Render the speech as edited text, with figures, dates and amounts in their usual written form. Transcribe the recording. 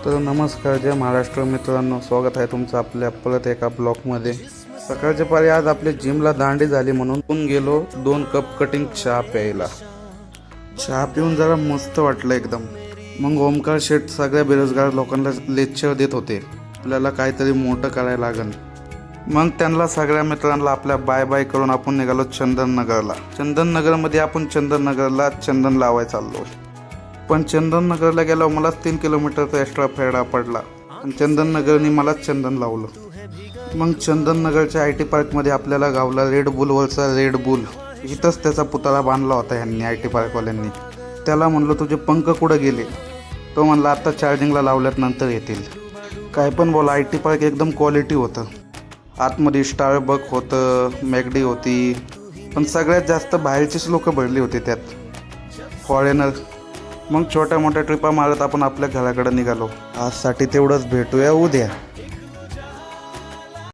तर नमस्कार, जय महाराष्ट्र मित्रांनो, स्वागत आहे तुमचं आपल्या परत एका ब्लॉगमध्ये। सकाळच्या पारी आज आपल्या जिमला दांडी झाली म्हणून गेलो 2 कप कटिंग चहा प्यायला। चहा पिऊन जरा मस्त वाटलं एकदम। मग ओमकार शेठ सगळ्या बेरोजगार लोकांना लेक्चर देत होते, आपल्याला काहीतरी मोठं करायला लागेल। मग त्यांना सगळ्या मित्रांना आपल्या बाय बाय करून आपण निघालो चंदननगरला। चंदननगरमध्ये आपण चंदननगरला चंदन लावायला चाललो, पण चंदननगरला गेल्यावर मला 3 किलोमीटरचा एक्स्ट्रा फेरा पडला आणि चंदननगरनी मलाच चंदन लावलं। मग चंदननगरच्या IT पार्कमध्ये आपल्याला गावला रेड बुलवरचा रेड बुल। इथंच त्याचा पुतळा बांधला होता ह्यांनी, IT पार्कवाल्यांनी। त्याला म्हणलो तुझे पंख कुठं गेले? तो म्हणला आता चार्जिंगला लावल्यात नंतर येतील। काय पण बोला, IT पार्क एकदम क्वालिटी होतं। आतमध्ये स्टारबक होतं, मॅगडी होती, पण सगळ्यात जास्त बाहेरचीच लोक भरली होती त्यात, फॉरेनर। मग छोट्या मोठ्या ट्रिपा मारत आपण आपल्या घराकडे निघालो। आजसाठी तेवढंच, भेटूया उद्या।